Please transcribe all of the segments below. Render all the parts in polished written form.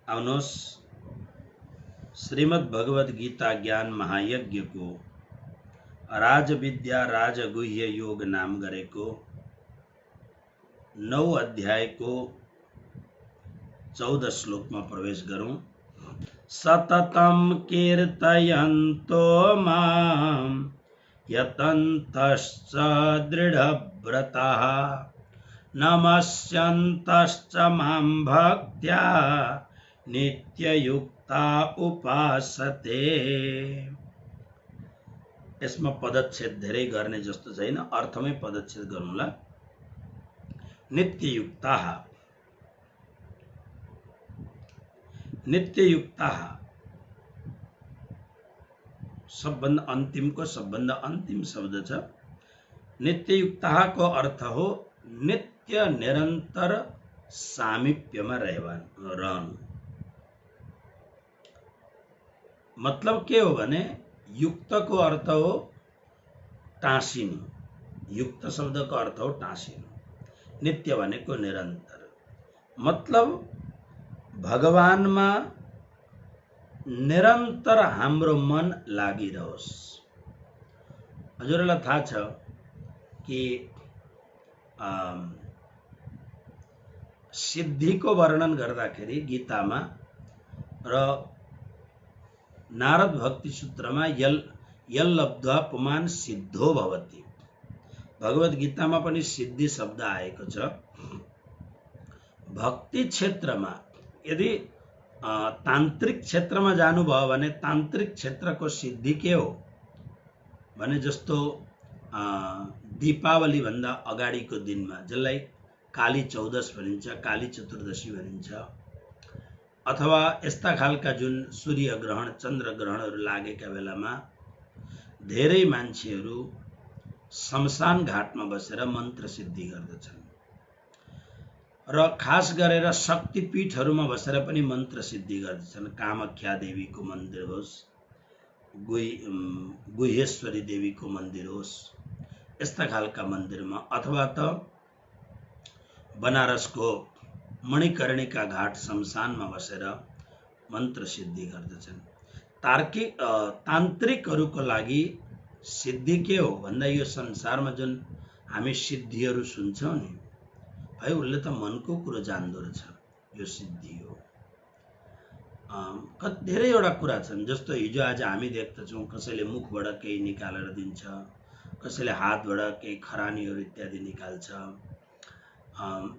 आउनुहोस् श्रीमद् भगवत गीता ज्ञान महायज्ञ को राजविद्या राजगुह्य योग नाम गरेको 9 अध्यायको 14 श्लोकमा प्रवेश गरौं। सततं कीर्तयन्तो मां यतन्तश्च दृढव्रताः नमस्यन्तश्च मां भक्त्या नित्ययुक्ता उपासते। यसमा पदच्छेद धेरै गर्ने जस्तो छैन, अर्थमै पदच्छेद गर्नुला। नित्ययुक्ताः, नित्ययुक्ताः सबभन्दा अन्तिमको सबभन्दा अन्तिम शब्द छ। नित्ययुक्ताः को अर्थ हो नित्य निरन्तर सामिप्यमा रहनु। मतलब के हो भने युक्त को अर्थ हो टाँसिनु। युक्त शब्द को अर्थ हो टाँसिनु। नित्य भनेको निरन्तर, मतलब भगवानमा निरन्तर हाम्रो मन लागिरहोस्। हजुरलाई थाहा छ कि सिद्धिको वर्णन गर्दाखेरि गीतामा र नारद भक्ति सूत्रमा यल लब्ध्वा पुमान सिद्धो भवति, भगवत गीतामा पनि सिद्धि शब्द आएको छ। भक्ति क्षेत्रमा यदि तान्त्रिक क्षेत्रमा जानुभयो भने तान्त्रिक क्षेत्रको सिद्धि के हो भने जस्तो दीपावली भन्दा अगाडिको दिनमा, जसलाई काली चौदश भनिन्छ, काली चतुर्दशी भनिन्छ, अथवा यस्ता खालका जुन सूर्य ग्रहण चन्द्र ग्रहणहरू लागेका बेलामा धेरै मान्छेहरू शमशान घाटमा बसेर मन्त्र सिद्धि गर्दछन् र खास गरेर शक्तिपीठहरूमा बसेर पनि मन्त्र सिद्धि गर्दछन्। कामाख्या देवीको मन्दिर होस्, गुह्येश्वरी देवीको मन्दिर होस्, यस्ता खालका मन्दिरमा, अथवा त बनारसको मणिकर्णिका घाट शमशानमा बसेर मन्त्र सिद्धि गर्दछन्। तान्त्रिकहरूको लागि सिद्धि के हो भन्दा यो संसारमा जुन हामी सिद्धिहरू सुन्छौं नि, है उसले त मनको कुरो जान्दो रहेछ, यो सिद्धि हो। धेरैवटा कुरा छन्, जस्तो हिजो आज हामी देख्दछौँ कसैले मुखबाट केही निकालेर दिन्छ, कसैले हातबाट केही खरानीहरू इत्यादि निकाल्छ,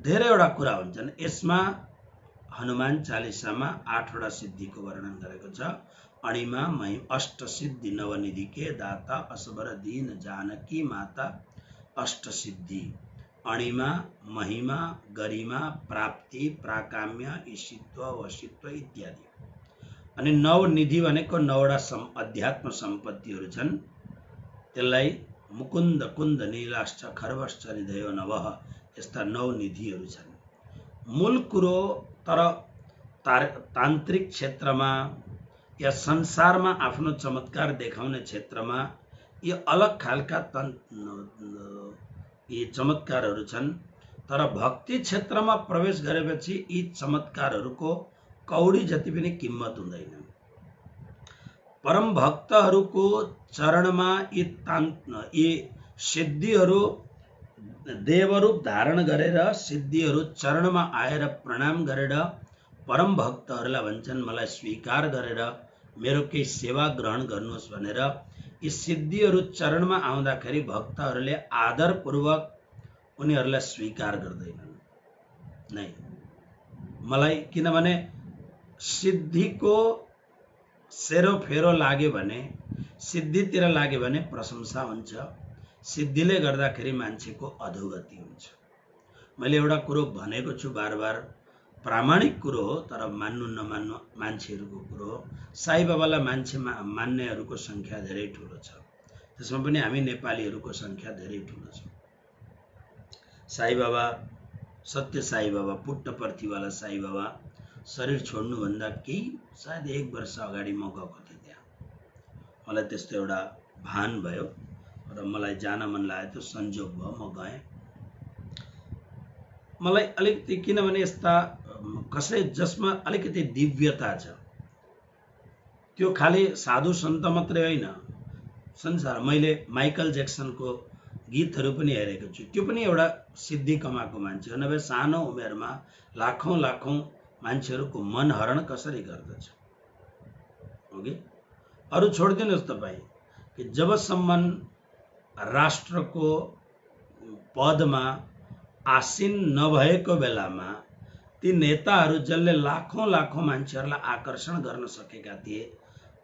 धेरैवटा कुरा हुन्छन्। यसमा हनुमान चालिसामा 8वटा सिद्धिको वर्णन गरेको छ। अणिमा मही अष्ट सिद्धि नवनिधि के दाता असबर दीन जानकी माता अष्ट सिद्धि। अणिमा, महिमा, गरिमा, प्राप्ति, प्राकाम्य, ईशित्व, वशित्व इत्यादि। अनि नवनिधि भनेको 9वटा अध्यात्म सम्पत्तिहरू छन्। त्यसलाई मुकुन्द कुन्द नीलाश्च खर्वश्च निधयो नवः, यस्ता 9 निधिहरू छन्। मूल कुरो तर तान्त्रिक क्षेत्रमा या संसारमा आफ्नो चमत्कार देखाउने क्षेत्रमा यो अलग खालका यी चमत्कारहरू छन्। तर भक्ति क्षेत्रमा प्रवेश गरेपछि यी चमत्कारहरूको कौडी जति पनि किम्मत हुँदैन। परम भक्तहरूको चरणमा यी सिद्धिहरू देवरूप धारण गरेर सिद्धिहरू चरणमा आएर प्रणाम गरेर परम भक्तहरूलाई भन्छन् मलाई स्वीकार गरेर मेरो केही सेवा ग्रहण गर्नुहोस् भनेर। यी सिद्धिहरू चरणमा आउँदाखेरि भक्तहरूले आदरपूर्वक उनीहरूलाई स्वीकार गर्दैनन् नै मलाई, किनभने सिद्धिको सेरोफेरो लाग्यो भने, सिद्धितिर लाग्यो भने प्रशंसा हुन्छ, सिद्धिले गर्दाखेरि मान्छेको अधोगति हुन्छ। मैले एउटा कुरो भनेको छु बार बार, प्रामाणिक कुरो हो, तर मान्नु नमान्नु मान्छेहरूको कुरो हो। साई बाबालाई मान्छे मान्नेहरूको संख्या धेरै ठुलो छ, त्यसमा पनि हामी नेपालीहरूको संख्या धेरै ठुलो छ। साई बाबा, सत्य साई बाबा, पुट्टपर्थीवाला साई बाबा शरीर छोड्नुभन्दा केही सायद 1 वर्ष अगाडि म गएको थिएँ त्यहाँ। मलाई त्यस्तो एउटा भान भयो र मलाई जान मन लाग्यो, त्यो संयोग भयो, म गएँ। मलाई अलिकति, किनभने यस्ता कसै जसमा अलिकति दिव्यता छ, त्यो खाली साधु सन्त मात्रै होइन, संसार मैले माइकल ज्याक्सनको गीतहरू पनि हेरेको छु, त्यो पनि एउटा सिद्धि कमाएको मान्छे हो। नभए सानो उमेरमा लाखौं लाखौं मान्छेहरूको मन हरण कसरी गर्दछ, हो कि? अरू छोडिदिनुहोस् तपाईँ कि जबसम्म राष्ट्रको पदमा आसीन नभएको बेलामा ती नेताहरू जसले लाखौं लाखौं मान्छेहरूलाई आकर्षण गर्न सकेका थिए,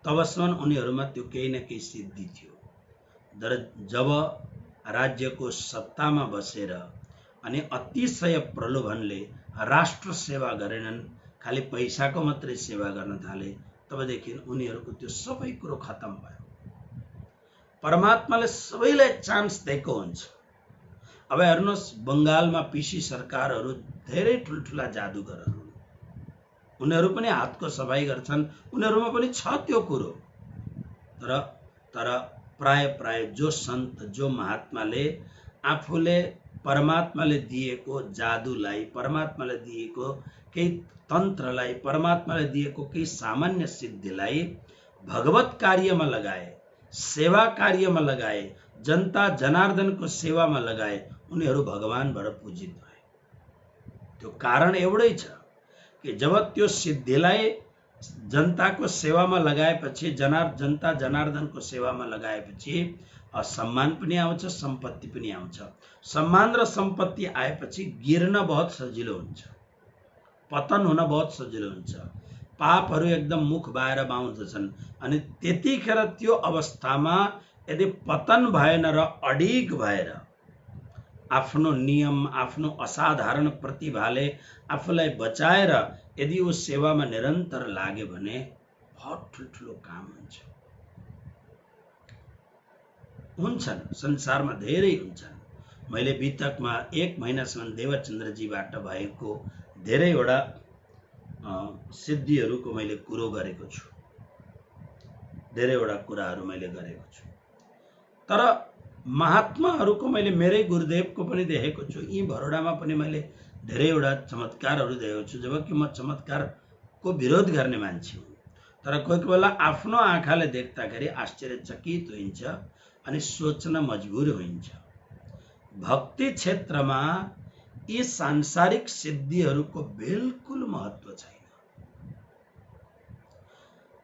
तबसम्म उनीहरूमा त्यो केही न केही सिद्धि थियो। तर जब राज्यको सत्तामा बसेर अनि अतिशय प्रलोभनले राष्ट्र सेवा गरेनन्, खालि पैसाको मात्रै सेवा गर्न थाले, तबदेखि उनीहरूको त्यो सबै कुरो खत्म भयो। परमात्माले सबैलाई चान्स दिएको हुन्छ। अब हेर्नुहोस्, बङ्गालमा पिसी सरकारहरू धेरै ठुल्ठुला जादुगरहरू हुन्, उनीहरू पनि हातको सफाई गर्छन्, उनीहरूमा पनि छ त्यो कुरो। तर प्राय जो सन्त, जो महात्माले आफूले परमात्माले दिएको जादुलाई, परमात्माले दिएको केही तन्त्रलाई, परमात्माले दिएको केही सामान्य सिद्धिलाई भगवत कार्यमा लगाए, सेवा कार्यमा लगाए, जनता जनार्दनको सेवामा लगाए, उनीहरू भगवानबाट पूजित भए। त्यो कारण एउटै छ कि जब त्यो सिद्धिलाई जनताको सेवामा लगाएपछि, जनता जनार्दनको सेवामा लगाएपछि सम्मान पनि आउँछ, सम्पत्ति पनि आउँछ। सम्मान र सम्पत्ति आएपछि गिर्न बहुत सजिलो हुन्छ, पतन हुन बहुत सजिलो हुन्छ, पापहरू एकदम मुख बाहिर बाउँदछन्। अनि त्यतिखेर त्यो अवस्थामा यदि पतन भएन र अडिग भएर आफ्नो नियम, आफ्नो असाधारण प्रतिभाले आफूलाई बचाएर यदि वो सेवामा निरन्तर लाग्यो भने बहुत ठुल्ठुलो काम हुन्छन्। संसारमा धेरै हुन्छन्। मैले बितकमा 1 महिनासम्म देवचन्द्रजीबाट भएको धेरैवटा सिद्धिहरूको मैले कुरो गरेको छु, धेरैवटा कुराहरू मैले गरेको छु। तर महात्माहरूको मैले मेरै गुरुदेवको पनि देखेको छु, यी बरोडामा पनि मैले धेरैवटा चमत्कारहरू देखेको छु। जबकि म चमत्कारको विरोध गर्ने मान्छे हुँ, तर कोही बेला आफ्नो आँखाले देख्दाखेरि आश्चर्यचकित होइन्छ अनि सोच्न मजबुर होइन्छ। भक्ति क्षेत्रमा यी सांसारिक सिद्धिहरूको बिल्कुल महत्त्व छैन।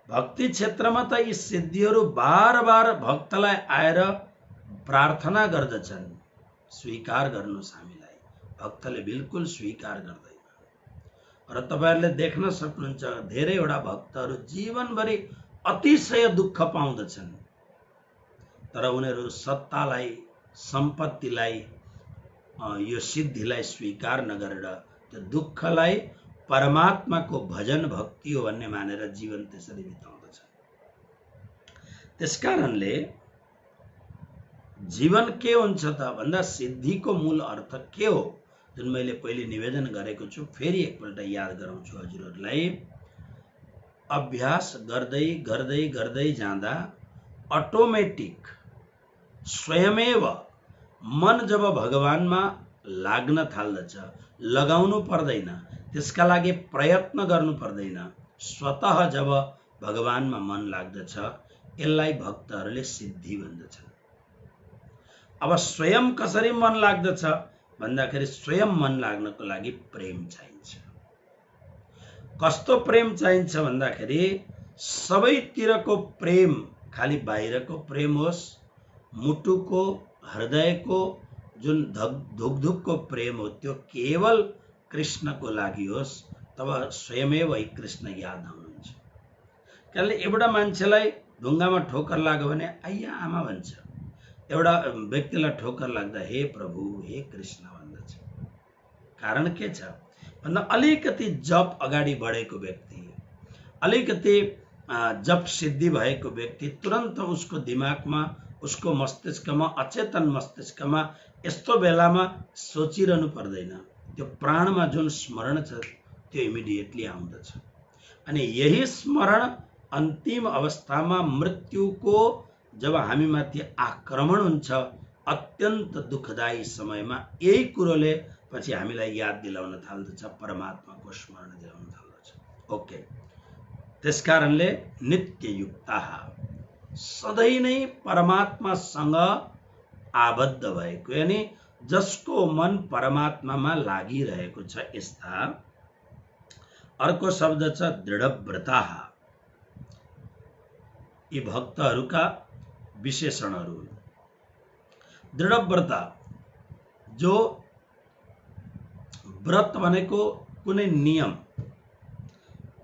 भक्ति क्षेत्रमा त यी सिद्धिहरू बार बार भक्तलाई आएर प्रार्थना गर्दछन्, स्वीकार गर्नुहोस् हामीलाई। भक्तले बिल्कुल स्वीकार गर्दैन। र तपाईहरुले देख्न सक्नुहुन्छ धेरैवटा भक्तहरू जीवनभरि अतिशय दुःख पाउँदछन्, तर उनीहरू सत्तालाई, सम्पत्तिलाई, यो सिद्धिलाई स्वीकार नगरेर त्यो दुःखलाई परमात्माको भजन भक्ति हो भन्ने मानेर जीवन त्यसरी बिताउँदछन्। त्यसकारणले जीवन के हुन्छ त भन्दा सिद्धिको मूल अर्थ के हो जुन मैले पहिले निवेदन गरेको छु, फेरि एकपल्ट याद गराउँछु हजुरहरूलाई। अभ्यास गर्दै गर्दै गर्दै जाँदा अटोमेटिक स्वयमेव मन जब भगवानमा लाग्न थाल्दछ, लगाउनु पर्दैन, त्यसका लागि प्रयत्न गर्नु पर्दैन, स्वतः जब भगवानमा मन लाग्दछ, यसलाई भक्तहरूले सिद्धि भन्दछन्। अब स्वयं कसरी मन लाग्दछ भन्दाखेरि स्वयं मन लाग्नको लागि प्रेम चाहिन्छ। कस्तो प्रेम चाहिन्छ भन्दाखेरि सबैतिरको प्रेम, खाली बाहिरको प्रेम होस्, मुटुको हृदयको जुन धुकधुकको प्रेम हो त्यो केवल कृष्णको लागि होस्, तब स्वयमेव कृष्ण याद आउनुहुन्छ। त्यसले एउटा मान्छेलाई ढुङ्गामा ठोकर लाग्यो भने आइया आमा भन्छ, एउटा व्यक्तिलाई ठोकर लाग्दा हे प्रभु हे कृष्ण भन्दछ। कारण के छ भन्दा अलिकति जप अगाडि बढेको व्यक्ति, अलिकति जप सिद्धि भएको व्यक्ति तुरन्त उसको दिमागमा, उसको मस्तिष्कमा, अचेतन मस्तिष्कमा यस्तो बेलामा सोचिरहनु पर्दैन, त्यो प्राणमा जुन स्मरण छ त्यो इमिडिएटली आउँदछ। अनि यही स्मरण अन्तिम अवस्थामा मृत्युको जब हामीमाथि आक्रमण हुन्छ, अत्यन्त दुःखदायी समयमा यही कुरोले पछि हामीलाई याद दिलाउन थाल्दछ, परमात्माको स्मरण दिलाउन थाल्दछ। ओके, त्यसकारणले नित्ययुक्ताः, सधैँ नै परमात्मासँग आबद्ध भएको, यानी जसको मन परमात्मामा लागिरहेको छ, यस्ता। अर्को शब्द छ दृढव्रताः। यी भक्तहरूका विशेषणहरू हुन्। दृढव्रता, जो व्रत भनेको कुनै नियम,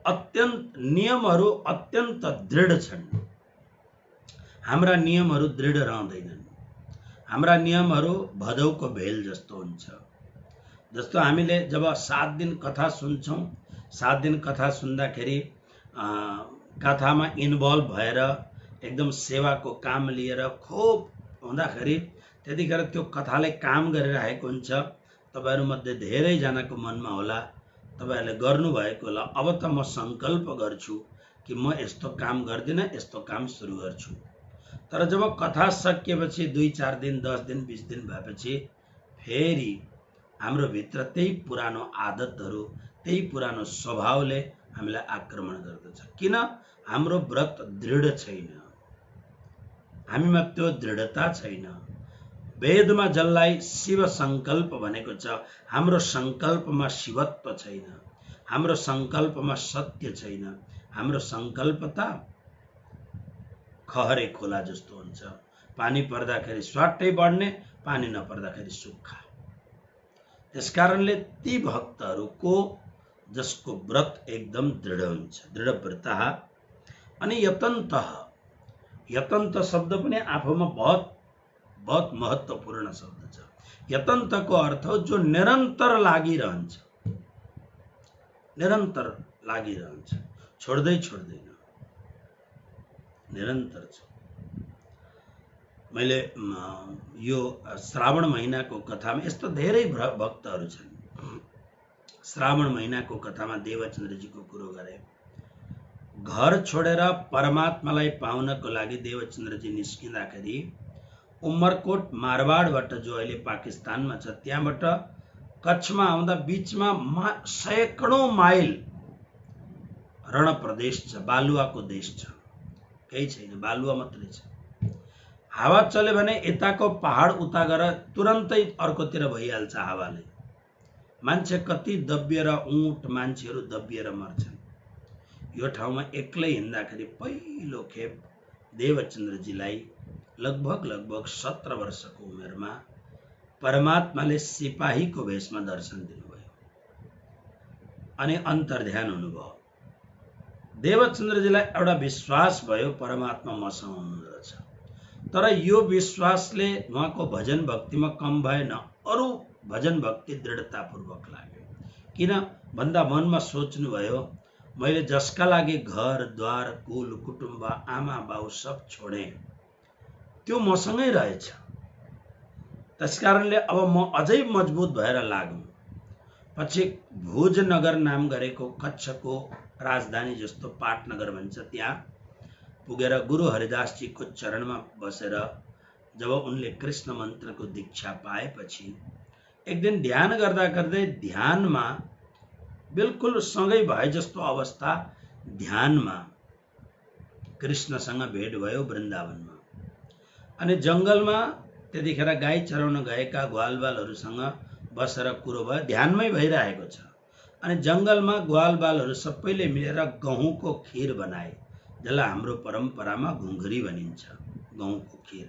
नियमहरू अत्यन्त दृढ छन्। हाम्रा नियमहरू दृढ रहँदैनन्। हाम्रा नियमहरू भदौको भेल जस्तो हुन्छ। जस्तो हामीले जब 7 दिन कथा सुन्छौँ, 7 दिन कथा सुन्दाखेरि कथामा इन्भल्भ भएर एकदम सेवाको काम लिएर खोप हुँदाखेरि त्यतिखेर त्यो कथाले काम गरिरहेको हुन्छ। तपाईहरुमध्ये धेरैजनाको मनमा होला, तपाईहरुले गर्नुभएको होला, अब त म संकल्प गर्छु कि म यस्तो काम गर्दिन, यस्तो काम सुरु गर्छु। तर जब कथा सकिएपछि 2-4 दिन, 10 दिन, 20 दिन भएपछि फेरि हाम्रो भित्र त्यही पुरानो आदतहरू, त्यही पुरानो स्वभावले हामीलाई आक्रमण गर्दछ। किन? हाम्रो व्रत दृढ छैन, हामीमा त्यो दृढता छैन। वेदमा जसलाई शिव संकल्प भनेको छ, हाम्रो संकल्पमा शिवत्व छैन, हाम्रो संकल्पमा सत्य छैन। हाम्रो संकल्प त खहरे खोला जस्तो हुन्छ, पानी पर्दाखेरि स्वाट्टै बढ्ने, पानी नपर्दाखेरि सुक्खा। त्यसकारणले ती भक्तहरूको जसको व्रत एकदम दृढ हुन्छ, दृढव्रतः। अनि यतन्तः, यतन्त शब्द पनि आफूमा बहुत महत्त्वपूर्ण शब्द छ। यतन्तको अर्थ हो जो निरन्तर लागिरहन्छ, निरन्तर लागिरहन्छ, छोड्दै छोड्दैन, निरन्तर छ। मैले यो श्रावण महिनाको कथामा यस्तो धेरै भक्तहरू छन्। श्रावण महिनाको कथामा देवचन्द्रजीको कुरो गरे। घर छोडेर परमात्मालाई पाउनको लागि देवचन्द्रजी निस्किँदाखेरि उमरकोट मारवाडबाट, जो अहिले पाकिस्तानमा छ, त्यहाँबाट कच्छमा आउँदा बीचमा सैकडौं माइल रण प्रदेश छ, बालुवाको देश छ, केही छैन, बालुवा मात्रै छ। हावा चल्यो भने यताको पहाड उता गएर तुरन्तै अर्कोतिर भइहाल्छ हावाले। मान्छे कति दबिएर, ऊँट मान्छेहरू दबिएर मर्छन्। यो ठाउँमा एक्लै हिँड्दाखेरि पहिलो खेप देवचन्द्रजीलाई लगभग 17 वर्षको उमेरमा परमात्माले सिपाहीको भेषमा दर्शन दिनुभयो अनि अन्तर्ध्यान हुनुभयो। देवचन्द्रजीलाई एउटा विश्वास भयो, परमात्मा मसँग हुनुहुँदछ। तर यो विश्वासले उहाँको भजन भक्तिमा कम भएन, अरु भजन भक्ति दृढतापूर्वक लाग्यो। किन भन्दा मनमा सोच्नुभयो, मैले जसका लागि घर द्वार कुल कुटुम्ब आमा बाउ सब छोडे, त्यो मसँगै रहेछ। त्यसकारणले अब म अझै मजबुत भएर लागौं। पछि भुजनगर नाम गरेको कच्छको राजधानी जस्तो पाटनगर भन्छ, त्यहाँ पुगेर गुरु हरिदासजीको चरणमा बसेर जब उनले कृष्ण मन्त्रको दीक्षा पाएपछि एक दिन ध्यान गर्दा गर्दै ध्यानमा बिल्कुल सँगै भए जस्तो अवस्था, ध्यानमा कृष्णसँग भेट भयो वृन्दावनमा। अनि जंगलमा त्यतिखेर गाई चराउन गएका ग्वालबालहरूसँग बसेर कुरो भयो, ध्यानमै भइरहेको छ। अनि जंगलमा ग्वालबालहरू सबैले मिलेर गहुँको खीर बनाए, जसलाई हाम्रो परम्परामा घुङ्गरी भनिन्छ, गहुँको खीर।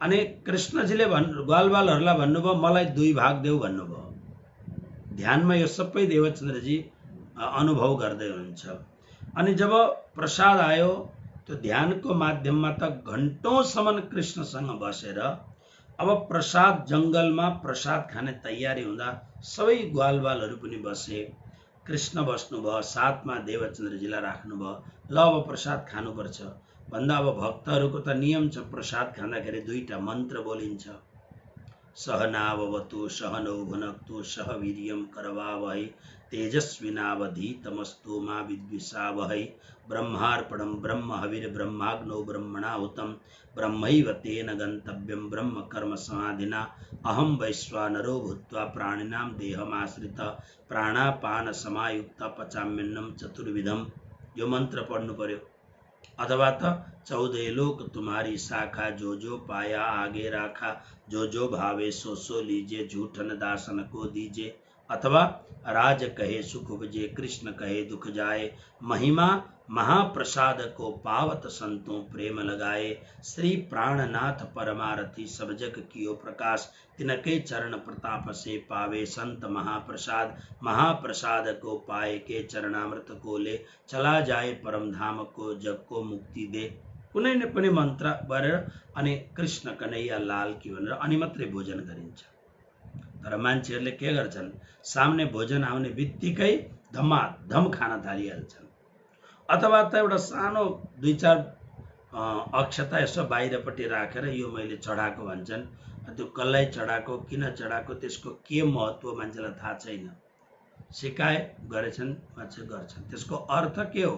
अनि कृष्णजीले ग्वालबालहरूलाई भन्नुभयो, मलाई 2 भाग देऊ भन्नुभयो। ध्यानमा यो सबै देवचन्द्रजी अनुभव गर्दै हुनुहुन्छ। अनि जब प्रसाद आयो, त्यो ध्यानको माध्यममा त घण्टौंसम्म कृष्णसँग बसेर अब प्रसाद, जंगलमा प्रसाद खाने तयारी हुँदा सबै ग्वालबालहरू पनि बसे। कृष्ण बस्नुभयो, साथमा देवचन्द्रजीलाई राख्नुभयो। ल अब प्रसाद खानुपर्छ भन्दा अब भक्तहरूको त नियम छ, प्रसाद खाँदाखेरि 2टा मन्त्र बोलिन्छ। सहनाववतु सहनौ भुनक्तु सह वीर्यं करवावहै तेजस्विनावधीतमस्तु मा विद्विषावहै ब्रह्मार्पणं ब्रह्म हविर्ब्रह्माग्नौ ब्रह्मणाहुतं ब्रह्मैव तेन गन्तव्यं ब्रह्म कर्म समाधिना अहं वैश्वानरो भूत्वा प्राणिनां देहमाश्रित प्राणापान समायुक्त पचाम्यन्नं चतुर्विधम। यो मंत्र पढ़नु पर्यो। अथवा तो 14 लोक तुम्हारी शाखा जो पाया आगे राखा जो भावे सो लीजिए झूठन दासन को दीजिए। अथवा राज कहे सुख उपजे कृष्ण कहे दुख जाए महिमा महाप्रसाद को पावत संतों प्रेम लगाए श्री प्राणनाथ परमारथी सब जग कियो प्रकाश तिनके चरण प्रताप से पावे संत महाप्रसाद महाप्रसाद को पाए के चरणामृत को ले चला जाए परम धाम को जग को मुक्ति दे। कुनै न पनि मन्त्र गरेर अनि कृष्ण कन्हैया लाल की भनेर अनि मात्रै भोजन गरिन्छ। तर मान्छेहरूले के गर्छन्, सामने भोजन आउने बित्तिकै धमाधम खाना थालिहाल्छन्। अथवा त एउटा सानो 2-4 अक्षता यसो बाहिरपट्टि राखेर यो मैले चढाएको भन्छन्। त्यो कसलाई चढाएको किन चढाएको त्यसको के महत्त्व मान्छेलाई थाहा छैन। सिकाए गरेछन् मान्छे गर्छन्, त्यसको अर्थ के हो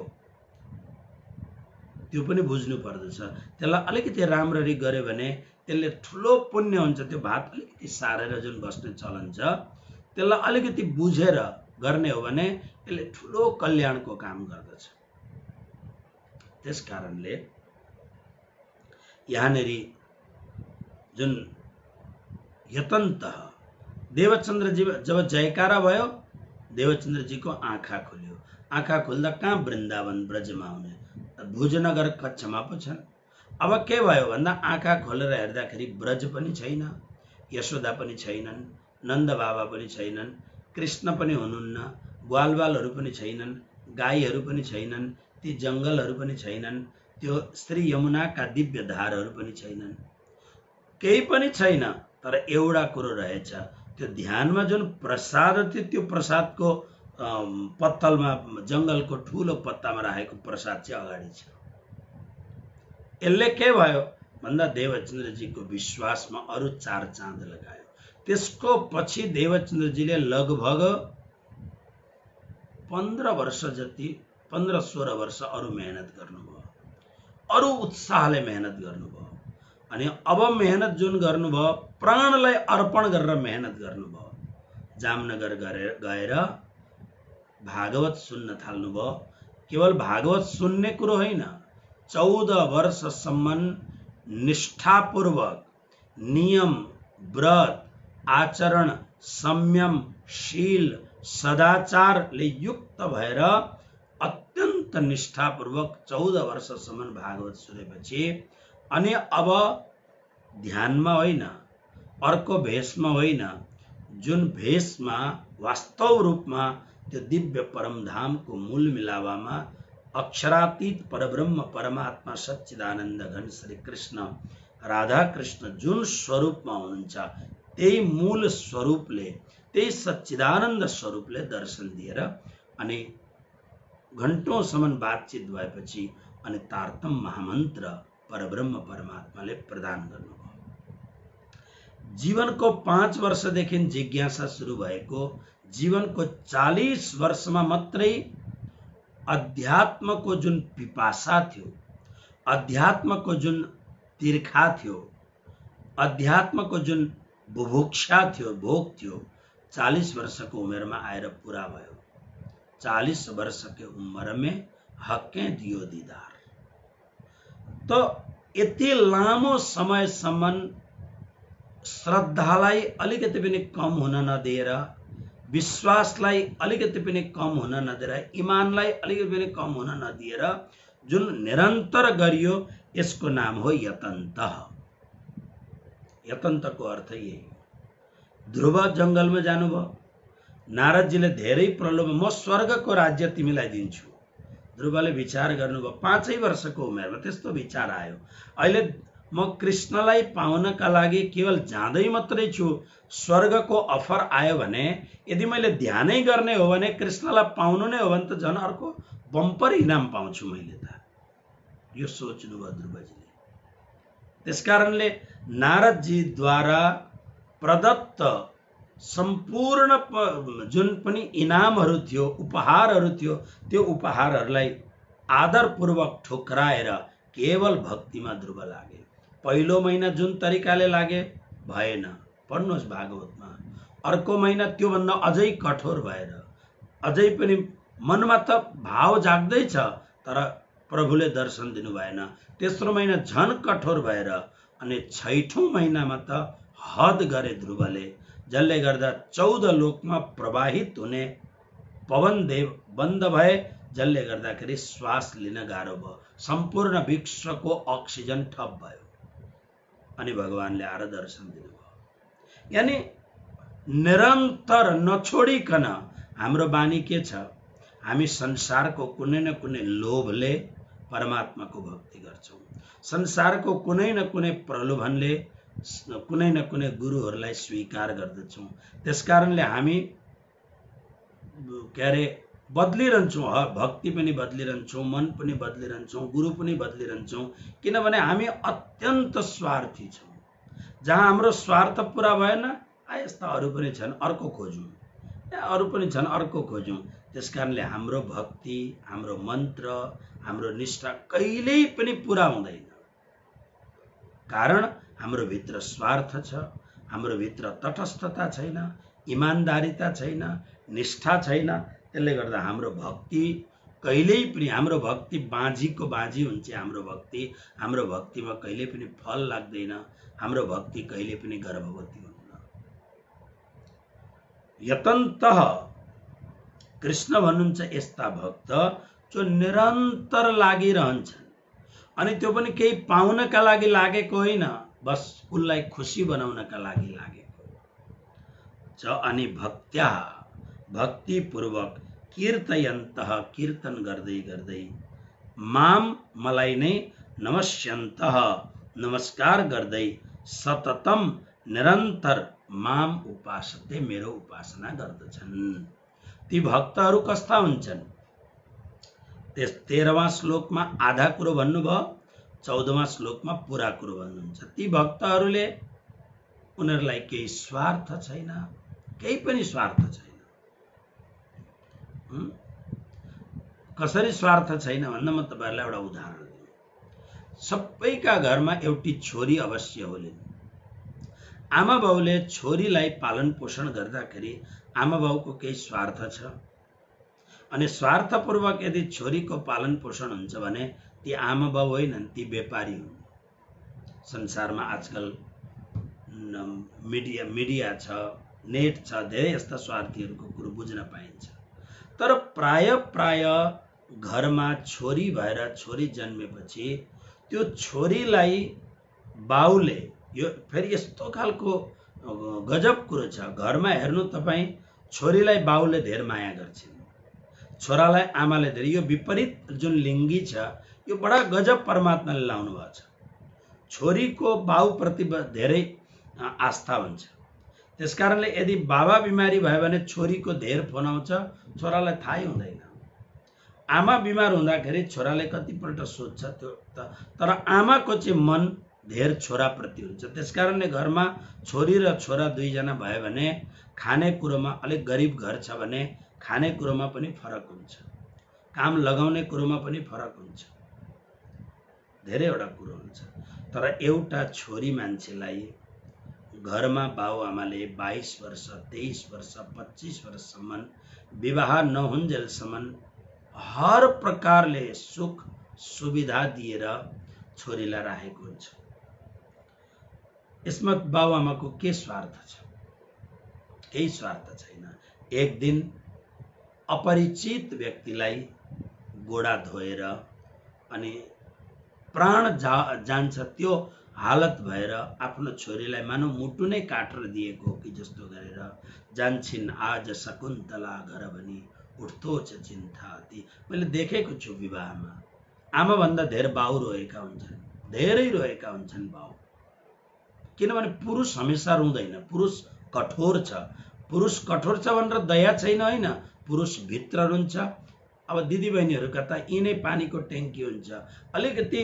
त्यो पनि बुझ्नु पर्दछ। त्यसलाई अलिकति राम्ररी गरे भने त्यसले ठुलो पुण्य हुन्छ। त्यो भात अलिकति सारेर जुन बस्ने चलन छ त्यसलाई अलिकति बुझेर गर्ने हो भने यसले ठुलो कल्याणको काम गर्दछ। त्यस कारणले यहाँनेरि जुन यतन्त देवचन्द्रजी जब जयकारा भयो देवचन्द्रजीको आँखा खुल्यो। आँखा खुल्दा कहाँ वृन्दावन ब्रजमा आउने भुजनगर कच्छमा पो छन्। अब के भयो भन्दा आँखा खोलेर हेर्दाखेरि ब्रज पनि छैन, यशोदा पनि छैनन्, नन्द बाबा पनि छैनन्, कृष्ण पनि हुनुहुन्न, ग्वालबालहरू पनि छैनन्, गाईहरू पनि छैनन्, ती जङ्गलहरू पनि छैनन्, त्यो श्री यमुनाका दिव्य धारहरू पनि छैनन्, केही पनि छैन। तर एउटा कुरो रहेछ, त्यो ध्यानमा जुन प्रसाद थियो त्यो प्रसादको पत्तलमा जङ्गलको ठुलो पत्तामा राखेको प्रसाद चाहिँ अगाडि छ। यसले के भयो भन्दा देवचन्द्रजीको विश्वासमा अरु 4 चाँद लगायो। त्यसको पछि देवचन्द्रजीले लगभग 15 वर्ष जति 15-16 वर्ष अरु मेहनत गर्नुभयो, अरु उत्साहले मेहनत गर्नुभयो। अनि अब मेहनत जुन गर्नुभयो प्राणलाई अर्पण गरेर मेहनत गर्नुभयो। जामनगर गएर भागवत सुन्न थाल्नुभयो। केवल भागवत सुन्ने कुरो होइन, 14 वर्षसम्म निष्ठापूर्वक नियम व्रत आचरण संयम शील सदाचारले युक्त भएर अत्यन्त निष्ठापूर्वक 14 वर्षसम्म भागवत सुनेपछि अनि अब ध्यानमा होइन, अर्को भेषमा होइन, जुन भेषमा वास्तव रूपमा त्यो दिव्य परमधामको मूल मिलावामा अक्षरातीत परब्रह्म परमात्मा सच्चिदानन्द घन श्री कृष्ण राधा कृष्ण जुन स्वरूपमा हुनुहुन्छ त्यही मूल स्वरूपले त्यही सच्चिदानन्द स्वरूपले दर्शन दिएर अनि घण्टौंसम्म बातचित भएपछि अनि तारतम महामन्त्र परब्रह्म परमात्माले प्रदान गर्नुभयो। जीवनको 5 वर्षदेखि जिज्ञासा सुरु भएको जीवनको 40 वर्षमा मात्रै अध्यात्मको जुन पिपासा थियो, अध्यात्मको जुन तिर्खा थियो, अध्यात्मको जुन बुभुक्षा थियो, भोग थियो, 40 वर्षको उमेरमा आएर पूरा भयो। 40 वर्ष के उम्र में हक्के दियो दीदार। तो यति लामो समयसम्म श्रद्धालाई अलिकति पनि कम हुन नदिएर, विश्वासलाई अलिकति पनि कम हुन नदिएर, इमानलाई अलिकति पनि कम हुन नदिएर जुन निरन्तर गरियो यसको नाम हो यतन्त। यतन्तको अर्थ यही। ध्रुव जंगलमा जानुभयो, नारदजीले धेरै प्रलोभ, म स्वर्गको राज्य तिमीलाई दिन्छु। ध्रुवले विचार गर्नुभयो, 5 वर्षको उमेरमा त्यस्तो विचार आयो। अहिले म कृष्णलाई पाउनका लागि केवल जाँदै मात्रै छु, स्वर्गको अफर आयो भने यदि मैले ध्यानै गर्ने हो भने कृष्णलाई पाउनु नै हो भने त झन् अर्को बम्पर इनाम पाउँछु मैले त, यो सोच्नुभयो ध्रुवजीले। त्यसकारणले नारदजीद्वारा प्रदत्त सम्पूर्ण जुन पनि इनामहरू थियो, उपहारहरू थियो, त्यो उपहारहरूलाई आदरपूर्वक ठुक्राएर केवल भक्तिमा ध्रुव लागे। पहिलो महिना जुन तरिकाले लागे भएन, पढ्नुहोस् भागवतमा। अर्को महिना त्योभन्दा अझै कठोर भएर, अझै पनि मनमा त भाव जाग्दैछ तर प्रभुले दर्शन दिनु भएन। तेस्रो महिना झन कठोर भएर अनि छैठौं महिनामा त हद गरे ध्रुवले, जसले गर्दा 14 लोकमा प्रवाहित हुने पवन देव बन्द भए, जसले गर्दाखेरि श्वास लिन गाह्रो भयो। सम्पूर्ण विश्वको अक्सिजन ठप भयो अनि भगवानले आएर दर्शन दिनुभयो। यानी निरन्तर नछोडिकन हाम्रो बानी के छ? हामी संसारको कुनै न कुनै लोभले परमात्माको भक्ति गर्छौं, संसारको कुनै न कुनै प्रलोभनले कुनै न कुनै गुरुहरूलाई स्वीकार गर्दछौं। त्यसकारणले हामी बदलिरहन्छौं, भक्ति पनि बदलिरहन्छौं, मन पनि बदलिरहन्छौं, गुरु पनि बदलिरहन्छौं, किनभने हामी अत्यन्त स्वार्थी छौं। जहाँ हाम्रो स्वार्थ पूरा भएन, यस्ता अरू पनि छन् अर्को खोजौं, अरू पनि छन् अर्को खोजौं। त्यसकारणले हाम्रो भक्ति, हाम्रो मन्त्र, हाम्रो निष्ठा कहिल्यै पनि पूरा हुँदैन। कारण हाम्रो भित्र स्वार्थ छ, हाम्रो भित्र तटस्थता छैन, इमानदारीता छैन, निष्ठा छैन। त्यसले गर्दा हाम्रो भक्ति कहिल्यै पनि, हाम्रो भक्ति बाँझीको बाँझी हुन्छ। हाम्रो भक्तिमा कहिल्यै पनि फल लाग्दैन, हाम्रो भक्ति कहिल्यै पनि गर्भवती हुन्न। यतन्तः कृष्ण भन्नुहुन्छ यस्ता भक्त जो निरन्तर लागिरहन्छन्, अनि त्यो पनि केही पाउनका लागि लागेको होइन, बस उनलाई खुसी बनाउनका लागि लागेको छ। अनि भक्त्या, भक्तिपूर्वक कीर्तयन्तः, कीर्तन गर्दै गर्दै माम, मलाई नै नमस्यन्तः, नमस्कार गर्दै सततम, निरन्तर माम उपासते, मेरो उपासना गर्दछन्। ती भक्तहरू कस्ता हुन्छन्? 13वां श्लोकमा आधा कुरो भन्नुभयो, 14वां श्लोकमा पूरा कुरो भन्नुहुन्छ। ती भक्तहरूले, उनीहरूलाई केही स्वार्थ छैन, केही पनि स्वार्थ छैन। कसरी स्वार्थ छैन भन्दा म तपाईहरुलाई एउटा उदाहरण दिन्छु। सबैका घरमा एउटी छोरी अवश्य होलिन्। आमा बाउले छोरीलाई पालन पोषण गर्दाखेरि आमा बाउको केही स्वार्थ छ, अनि स्वार्थपूर्वक यदि छोरीको पालन पोषण हुन्छ भने ती आमा बाउ होइनन्, ती व्यापारी हुन्। संसारमा आजकल मिडिया छ, नेट छ, धेरै यस्ता स्वार्थीहरूको कुरो बुझ्न पाइन्छ। तर प्राय घरमा छोरी भएर छोरी जन्मेपछि त्यो छोरीलाई बाउले, यो फेरि यस्तो खालको गजब कुरो छ, घरमा हेर्नु तपाईं, छोरीलाई बाउले धेर माया गर्छन्, छोरालाई आमाले धेरै। यो विपरीत जुन लिङ्गी छ, यो बडा गजब परमात्माले लाउनु भएको छ। छोरीको बाउ प्रति धेरै आस्था हुन्छ। त्यसकारणले यदि बाबा बिमारी भयो भने छोरीको धेर फोन आउँछ, छोरालाई थाहै हुँदैन। आमा बिमार हुँदाखेरि छोराले कतिपल्ट सोध्छ त्यो, तर आमाको चाहिँ मन धेर छोरा प्रति हुन्छ। त्यसकारणले घरमा छोरी र छोरा दुईजना भयो भने खाने कुरोमा, अलिक गरिब घर छ भने खाने कुरोमा पनि फरक हुन्छ, काम लगाउने कुरोमा पनि फरक हुन्छ, धेरैवटा कुरो हुन्छ। तर एउटा छोरी मान्छेलाई घरमा बाउ आमाले 22 वर्ष, 23 वर्ष, 25 वर्षसम्म विवाह नहुन्जेलसम्म हर प्रकारले सुख सुविधा दिएर छोरीलाई राखेको हुन्छ। यसमा बाउ आमाको के स्वार्थ छ? केही स्वार्थ छैन। एक दिन अपरिचित व्यक्तिलाई गोडा धोएर अनि प्राण जान्छ त्यो हालत भएर आफ्नो छोरीलाई मानव मुटु नै काटेर दिएको हो कि जस्तो गरेर जान्छिन् आज शकुन्तला घर भनी उठ्दो छ चिन्ता अति। मैले देखेको छु विवाहमा आमा भन्दा धेर बाउ रोएका हुन्छन्, धेरै रोएका हुन्छन् बाउ। किनभने पुरुष हमेशा रुँदैन, पुरुष कठोर छ। पुरुष कठोर छ भनेर दया छैन होइन, पुरुष भित्र रुन्छ। अब दिदीबहिनीहरूका त यिनै पानीको ट्याङ्की हुन्छ, अलिकति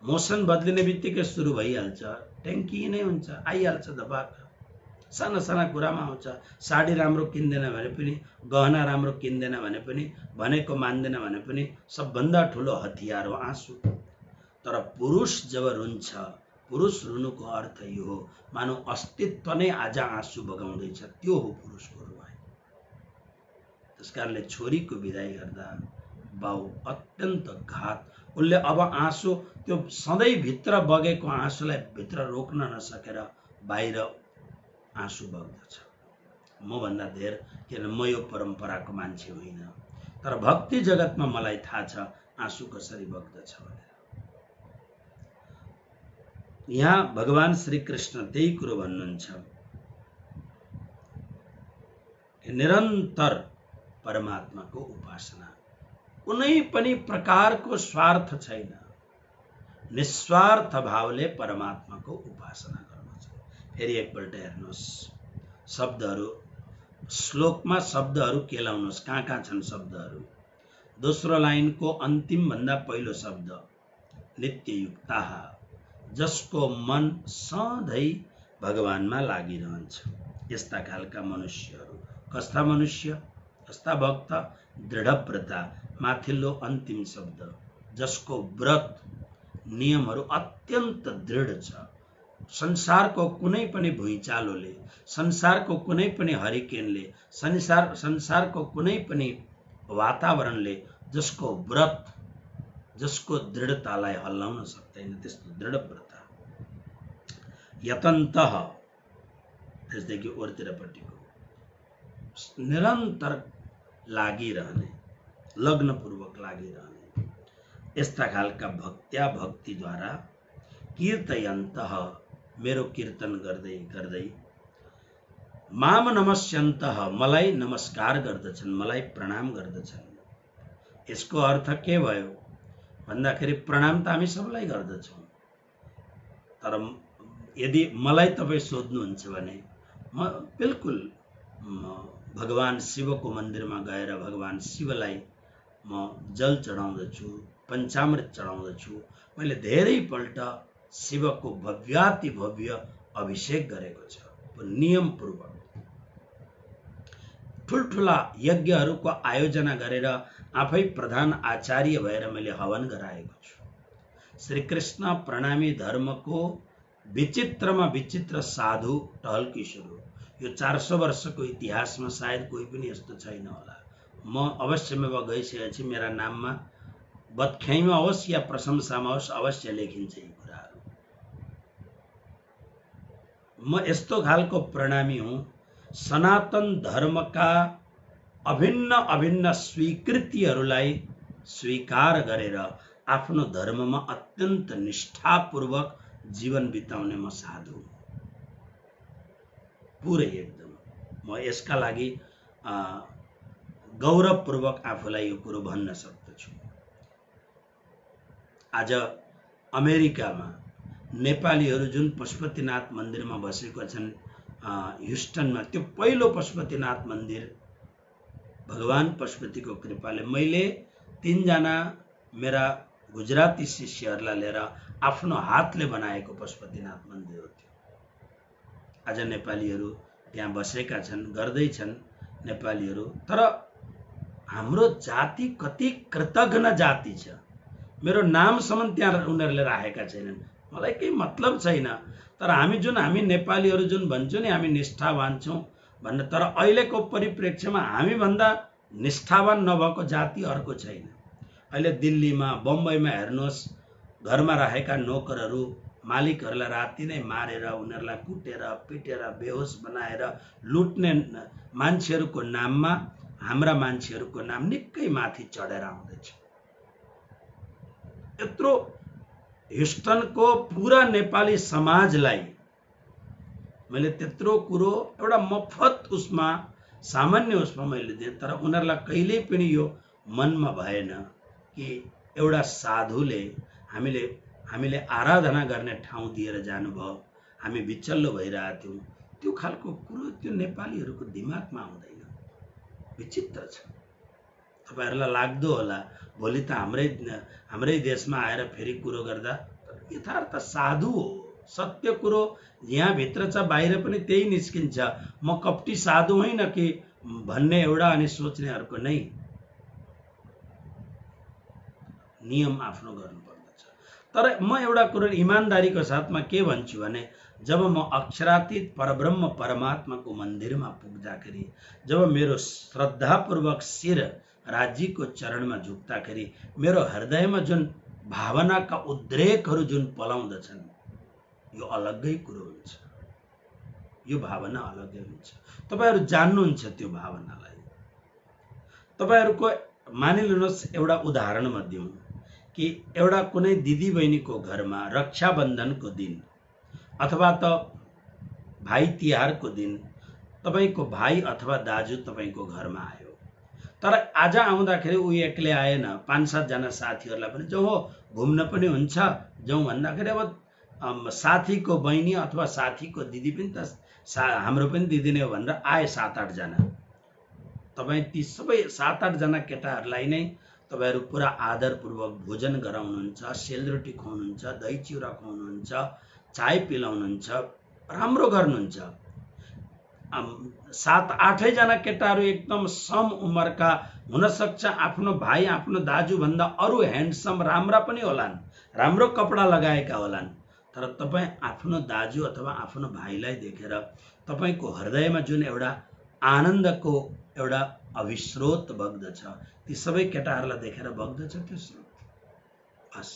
मोसन बदलिने बित्तिकै सुरु भइहाल्छ, ट्याङ्की नै हुन्छ, आइहाल्छ दबाक। साना साना कुरामा आउँछ। साडी राम्रो किन्दैन भने पनि, गहना राम्रो किन्दैन भने पनि, भनेको मान्दैन भने पनि सबभन्दा ठुलो हतियार हो आँसु। तर पुरुष जब रुन्छ, पुरुष रुनुको अर्थ यो हो मानव अस्तित्व नै आज आँसु बगाउँदैछ, त्यो हो पुरुषको रुवाई। त्यसकारणले छोरीको विदाई गर्दा बाउ अत्यन्त घात, उसले अब आँसु, त्यो सधैँ भित्र बगेको आँसुलाई भित्र रोक्न नसकेर बाहिर आँसु बग्दछ। म भन्दा धेर, किन म यो परम्पराको मान्छे होइन, तर भक्ति जगतमा मलाई थाहा छ आँसु कसरी बग्दछ भनेर। यहाँ भगवान श्री कृष्ण त्यही कुरो भन्नुहुन्छ, निरन्तर परमात्माको उपासना, कुनै पनि प्रकारको स्वार्थ छैन, निस्वार्थ भावले परमात्माको उपासना गर्नु छ। फेरि एकपल्ट हेर्नुहोस्, शब्दहरू श्लोकमा शब्दहरू केलाउनुहोस्, कहाँ कहाँ छन् शब्दहरू। दोस्रो लाइनको अन्तिम भन्दा पहिलो शब्द नित्ययुक्ता, जसको मन सधैँ भगवानमा लागिरहन्छ, यस्ता खालका मनुष्यहरू। कस्ता मनुष्य, कस्ता भक्त, दृढव्रता। माथिल्लो अन्तिम शब्द, जसको व्रत नियमहरू अत्यन्त दृढ छ। संसारको कुनै पनि भुइँचालोले, संसारको कुनै पनि हरिकेनले, संसारको कुनै पनि वातावरणले जसको व्रत, जसको दृढतालाई हल्लाउन सक्दैन, त्यस्तो दृढव्रता। यतन्तः, त्यसदेखि ओर्तिरपट्टिको निरन्तर लागिरहने, लग्नपूर्वक लागिरहने, यस्ता खालका भक्त्या भक्तिद्वारा कीर्तयन्तः, मेरो कीर्तन गर्दै गर्दै, माम नमस्यन्तः, मलाई नमस्कार गर्दछन्, मलाई प्रणाम गर्दछन्। यसको अर्थ के भयो भन्दाखेरि प्रणाम त हामी सबैलाई गर्दछौँ, तर यदि मलाई तपाईँ सोध्नुहुन्छ भने म बिल्कुल भगवान शिवको मन्दिरमा गएर भगवान शिवलाई म जल चढाउँदछु, पञ्चामृत चढाउँदछु। मैले धेरैपल्ट शिवको भव्याति भव्य अभिषेक गरेको छ, नियमपूर्वक। ठुल्ठुला यज्ञहरूको आयोजना गरेर आफै प्रधान आचार्य भएर मैले हवन गराएको छु। श्रीकृष्ण प्रणामी धर्मको विचित्रमा विचित्र साधु टहल्की सुरु। यो 400 वर्षको इतिहासमा सायद कोही पनि यस्तो छैन होला। म अवश्यमेव गइसकेपछि मेरा नाममा बदख्याइमा होस् या प्रशंसामा होस् अवश्य लेखिन्छ यी कुराहरू। म यस्तो खालको प्रणामी हुँ, सनातन धर्मका अभिन्न अभिन्न स्वीकृतिहरूलाई स्वीकार गरेर आफ्नो धर्ममा अत्यन्त निष्ठापूर्वक जीवन बिताउने म साधु हुँ, पुरै एकदम। म यसका लागि गौरवपूर्वक आफूलाई यो कुरो भन्न सक्दछु। आज अमेरिकामा नेपालीहरू जुन पशुपतिनाथ मन्दिरमा बसेका छन्, ह्युस्टनमा, त्यो पहिलो पशुपतिनाथ मन्दिर भगवान पशुपतिको कृपाले मैले 3 जना मेरा गुजराती शिष्यहरूलाई लिएर आफ्नो हातले बनाएको पशुपतिनाथ मन्दिर हो त्यो। आज नेपालीहरू त्यहाँ बसेका छन्, गर्दैछन् नेपालीहरू। तर हाम्रो जाति कति कृतज्ञ जाति छ। मेरो नामसम्म त्यहाँ उनीहरूले राखेका छैनन्, मलाई केही मतलब छैन। तर हामी नेपालीहरू जुन भन्छौँ नि हामी निष्ठावान छौँ भन्ने, तर अहिलेको परिप्रेक्ष्यमा हामीभन्दा निष्ठावान नभएको जाति अर्को छैन। अहिले दिल्लीमा, बम्बईमा हेर्नुहोस्, घरमा राखेका नोकरहरू मालिकहरूलाई राति नै मारेर, उनीहरूलाई कुटेर पिटेर बेहोस बनाएर लुट्ने मान्छेहरूको नाममा हाम्रा मान्छेहरूको नाम निकै माथि चढेर आउँदैछ। यत्रो ह्युस्टनको पुरा नेपाली समाजलाई मैले त्यत्रो कुरो एउटा मफत उसमा, सामान्य उसमा मैले दिएँ, तर उनीहरूलाई कहिल्यै पनि यो मनमा भएन कि एउटा साधुले हामीले आराधना गर्ने ठाउँ दिएर जानुभयो, हामी विचल्लो भइरहेका थियौँ। त्यो खालको कुरो त्यो नेपालीहरूको दिमागमा आउँदैन, विचित्र छ। तपाईहरुलाई लाग्दो होला भोलि त हाम्रै देशमा आएर फेरि कुरो गर्दा यथार्थ साधु हो, सत्य कुरो यहाँ भित्र छ, बाहिर पनि त्यही निस्किन्छ। म कपटी साधु होइन कि भन्ने एउटा अनि सोच्ने अर्को नै। नियम आफ्नो गर्नुपर्दछ। तर म एउटा कुरो इमानदारीको साथमा के भन्छु भने, जब म अक्षरातीत परब्रह्म परमात्माको मन्दिरमा पुग्दाखेरि, जब मेरो श्रद्धापूर्वक शिर राज्यको चरणमा झुक्दाखेरि मेरो हृदयमा जुन भावनाका उद्रेकहरू जुन पलाउँदछन्, यो अलग्गै कुरो हुन्छ। यो भावना अलग्गै हुन्छ। तपाईहरु जान्नुहुन्छ त्यो भावनालाई। तपाईहरुको मानिलिनुहोस् एउटा उदाहरण म दिउँ कि एउटा कुनै दिदी बहिनीको घरमा रक्षाबन्धनको दिन अथवा त भाइ तिहारको दिन तपाईको भाइ अथवा दाजु तपाईको घरमा आयो। तर आज आउँदाखेरि उ एक्लै आएन, 5-7 जना साथीहरुलाई पनि जाउँ हो घुम्न पनि हुन्छ जाउँ भन्दाखेरि अब साथीको बहिनी अथवा साथीको दिदी पनि त हाम्रो पनि दिदी नै हो भनेर आए 7-8 जना। तपाई ती सबै 7-8 जना केटाहरुलाई नै तपाईहरु पुरा आदरपूर्वक भोजन गराउनुहुन्छ, सेलरोटी खुवाउनुहुन्छ, दही चिउरा खुवाउनुहुन्छ, चाय पिलाउनुहुन्छ, राम्रो गर्नुहुन्छ। 7-8 जना केटाहरु एकदम सम उमेरका हुन सक्छ, आफ्नो भाइ आफ्नो दाजु भन्दा अरु ह्यान्डसम राम्रा पनि होलान्, राम्रो कपडा लगाएका होलान्। तर तपाई आफ्नो दाजु अथवा आफ्नो भाइलाई देखेर तपाईको हृदयमा जुन एउटा आनन्दको एउटा अविस्रोत बग्दछ, ती सबै केटाहरुलाई देखेर बग्दछ त्यो स्रोत। बस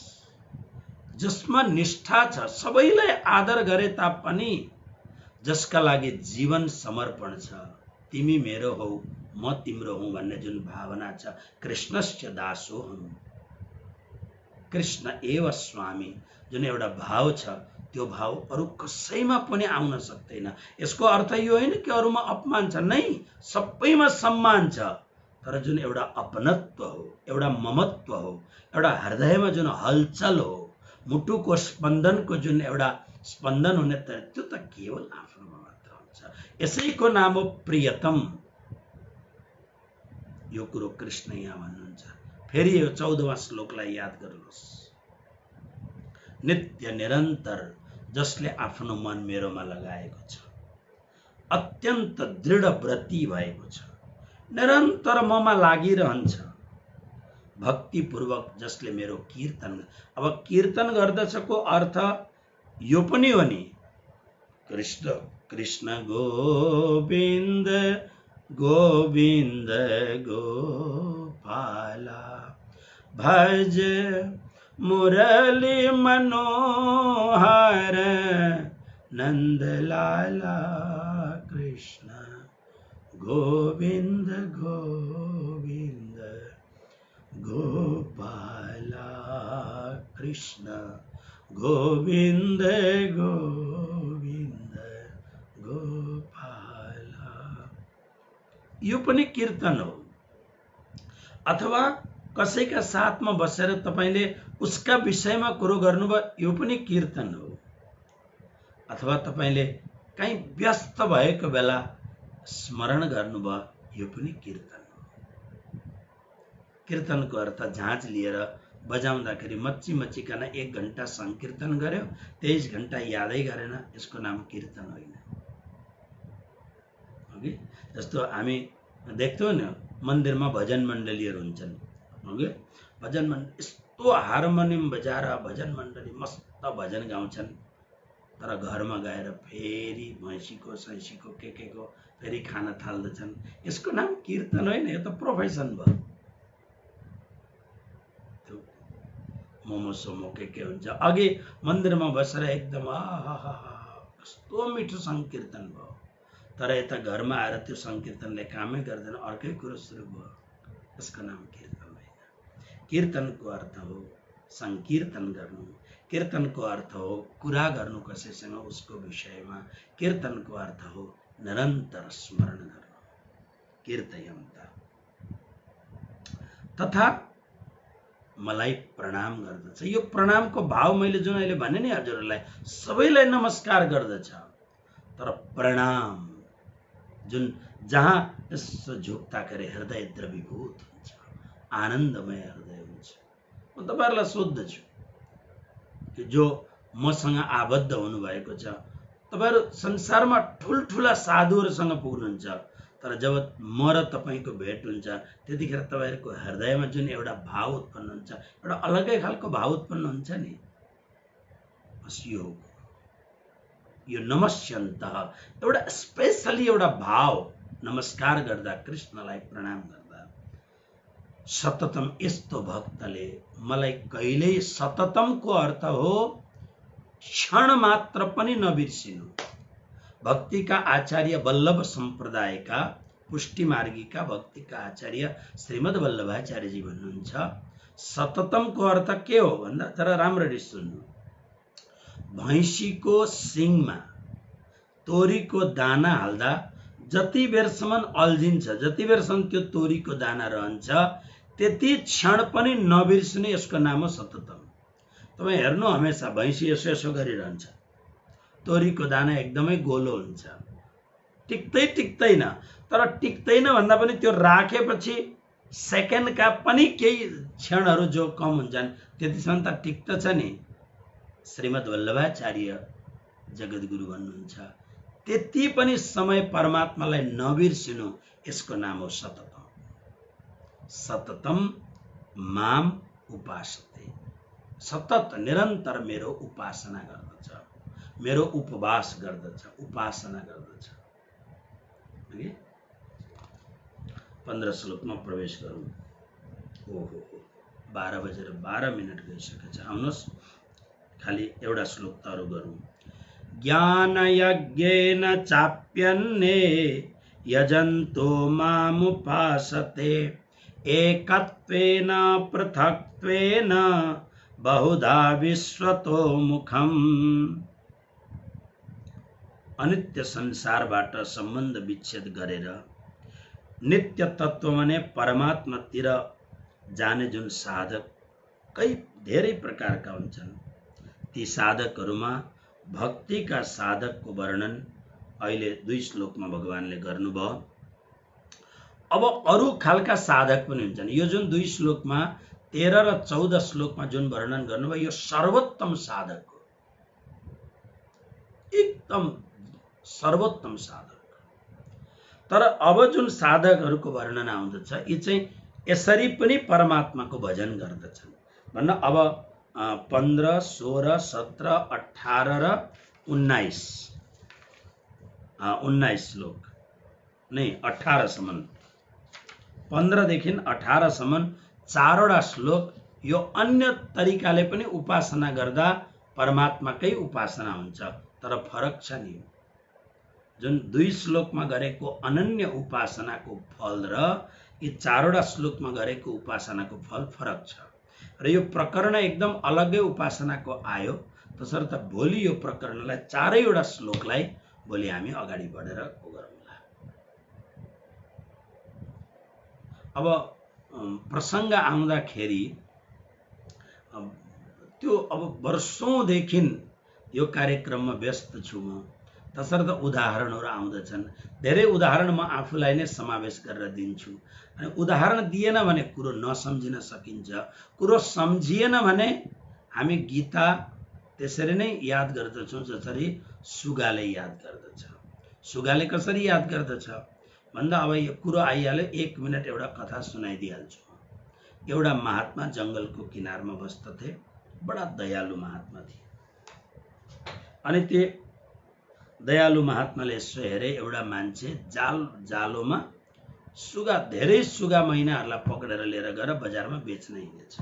जसमा निष्ठा छ, सबैलाई आदर गरे तापनि जसका लागि जीवन समर्पण छ, तिमी मेरो हौ म तिम्रो हुँ भन्ने जुन भावना छ, कृष्णस्य दासोहम् कृष्ण एव स्वामी जुन एउटा भाव छ, त्यो भाव अरु कसैमा पनि आउन सक्दैन। यसको अर्थ यो होइन कि अरुमा अपमान छ, नै सबैमा सम्मान छ। तर जुन एउटा अपनत्व हो, एउटा ममत्व हो, एउटा हृदयमा जुन हलचल हो, मुटुको स्पन्दनको जुन एउटा स्पन्दन हुने त्यो त केवल आफ्नोमा मात्र हुन्छ। यसैको नाम हो प्रियतम। यो कुरो कृष्ण यहाँ भन्नुहुन्छ। फेरि यो 14वां श्लोकलाई याद गर्नुहोस्। नित्य निरन्तर जसले आफ्नो मन मेरोमा लगाएको छ, अत्यन्त दृढ व्रती भएको छ, निरन्तर ममा लागिरहन्छ, भक्तिपूर्वक जसले मेरो कीर्तन। अब कीर्तन गर्दछको अर्थ यो पनि हो नि, कृष्ण कृष्ण गोविन्द गोविन्द गोपाला भज मुरली मनोहर नंदलाला कृष्ण गोविन्द गोविन्द गोपाला कृष्ण गोविन्द गोविन्द गोपाला। यो पनि कीर्तन हो। अथवा कसैका साथमा बसेर तपाईले उसका विषयमा कुरो गर्नुभयो, यो पनि कीर्तन हो। अथवा तपाईले कहीं व्यस्त भएको बेला स्मरण गर्नुभयो, यो पनि कीर्तन हो। कीर्तनको अर्थ झाँझ लिएर बजाउँदाखेरि मच्ची मच्चीकन 1 घण्टा संकीर्तन गर्यो, 23 घण्टा यादै गरेन, यसको नाम कीर्तन होइन। ओके, जस्तो हामी देख्छौं नि मन्दिरमा भजन मण्डलीहरु हुन्छन्। ओके, भजन मण्डली यस्तो हार्मोनियम बजाएर भजन मण्डली मस्त भजन गाउँछन्, तर घरमा गएर फेरि भैँसीको सैँसीको के को फेरि खान थाल्दछन्। यसको नाम कीर्तन होइन, यो त प्रोफेसन भयो। त्यो मोमो सोमो के हुन्छ, अघि मन्दिरमा बसेर एकदम आहा कस्तो मिठो संकीर्तन भयो, तर यता घरमा आएर त्यो संकीर्तनले कामै गर्दैन, अर्कै कुरो सुरु भयो। यसको नाम कीर्तन होइन। कीर्तनको अर्थ हो संकीर्तन गर्नु, कीर्तनको अर्थ हो कुरा गर्नु कसैसँग उसको विषयमा, कीर्तनको अर्थ हो निरन्तर स्मरण गर्नु, कीर्तयन्ता। तथा मलाई प्रणाम गर्दछ। यो प्रणामको भाव मैले जुन अहिले भने नि हजुरहरूलाई, सबैलाई नमस्कार गर्दछ, तर प्रणाम जुन जहाँ यसो झुक्दाखेरि हृदय द्रवीभूत हुन्छ, आनन्दमय हृदय हुन्छ। म तपाईहरुलाई सोध्दछु कि जो मसँग आबद्ध हुनुभएको छ। तपाईहरु संसारमा ठुलठुला साधुहरुसँग पुग्नुहुन्छ, तर जब म र तपाईको भेट हुन्छ त्यतिखेर तपाईहरुको हृदयमा जुन एउटा भाव उत्पन्न हुन्छ, एउटा अलगै खालको भाव उत्पन्न हुन्छ नि, बस यो नमस्यन्त एउटा स्पेशली एउटा भाव नमस्कार गर्दा, कृष्णलाई प्रणाम गर्दा, सततम यस्तो भक्तले मलाई कहिल्यै, सततमको अर्थ हो क्षण मात्र पनि नबिर्सिनु। भक्तिका आचार्य वल्लभ सम्प्रदायका पुष्टि मार्गीका भक्तिका आचार्य श्रीमद् वल्लभाचार्यजी भन्नुहुन्छ, सततमको अर्थ के हो भन्दा, तर राम्ररी सुन्नु, भैँसीको सिङमा तोरीको दाना हाल्दा जति बेरसम्म अल्झिन्छ, जति बेरसम्म त्यो तोरीको दाना रहन्छ, त्यति क्षण पनि नबिर्सिने, यसको नाम हो सततम। तपाई हेर्नु, हमेशा भैँसी यसो यसो गरिरहन्छ, तोरीको दाना एकदमै गोलो हुन्छ, टिक्दैन, तर टिक्दैन भन्दा पनि त्यो राखेपछि सेकेन्डका पनि केही क्षणहरू जो कम हुन्छन् त्यतिसम्म त टिक्दछ नि। श्रीमद् वल्लभाचार्य जगद्गुरु भन्नुहुन्छ, त्यति पनि समय परमात्मालाई नबिर्सिनु, यसको नाम हो सततम। सततम माम उपासते, सतत निरन्तर मेरो उपासना गर्दछ, मेरो उपवास गर्दछ, उपासना गर्दछ। 15 श्लोकमा प्रवेश गरौँ। ओहो 12:12 गइसकेछ। आउनुहोस् खाली एउटा श्लोक त अरु गरौँ। ज्ञान यज्ञेन चाप्यन्ने यजन्तो मामुपासते एकत्वेन पृथक्त्वेन बहुधा विश्वतो मुखम। अनित्य संसारबाट सम्बन्ध विच्छेद गरेर नित्य तत्व माने परमात्मातिर जाने जुन साधक कई धेरै प्रकारका हुन्छन्, ती साधकहरुमा भक्तिका साधकको वर्णन अहिले 2 श्लोकमा भगवानले गर्नुभयो। अब अरु खालका साधक पनि हुन्छन्। यो जुन 2 श्लोकमा 13 र 14 श्लोकमा जुन वर्णन गर्नुभयो, यो सर्वोत्तम साधक हो, एकदम सर्वोत्तम साधक। तर अब जुन साधकहरुको वर्णन आउँदछ, यी चाहिँ यसरी पनि परमात्माको भजन गर्दछन् भन्न। अब 15, 16, 17, 18 र 19 श्लोक नै 18 सम्म, 15 देखि 18 सम्म 4 वटा श्लोक यो अन्य तरिकाले पनि उपासना गर्दा परमात्माकै उपासना हुन्छ। तर फरक छ नि, जुन 2 श्लोकमा गरेको अनन्य उपासनाको फल र यी 4 वटा श्लोकमा गरेको उपासनाको फल फरक छ र यो प्रकरण एकदम अलग्गै उपासनाको आयो। तसर्थ भोलि यो प्रकरणलाई 4 वटा श्लोकलाई भोलि हामी अगाडि बढेर गरौँला। अब प्रसंग आउँदाखेरि त्यो अब वर्षौंदेखि यो कार्यक्रममा व्यस्त छु म, तसर्थ उदाहरणहरू आउँदछन्। धेरै उदाहरण म आफूलाई नै समावेश गरेर दिन्छु। अनि उदाहरण दिएन भने कुरो नसम्झिन सकिन्छ, कुरो सम्झिएन भने हामी गीता त्यसरी नै याद गर्दछौं जसरी सुगाले याद गर्दछ। सुगाले कसरी याद गर्दछ भन्दा, अब यो कुरो आइहाल्यो, 1 मिनेट एउटा कथा सुनाइदिहाल्छु। एउटा महात्मा जंगलको किनारमा बस्दथे, बडा दयालु महात्मा थिए। अनि त्यो दयालु महात्माले यसो हेरे, एउटा मान्छे जालोमा सुगा, धेरै सुगा महिनाहरूलाई पक्रेर लिएर गएर बजारमा बेच्न हिँडेछ।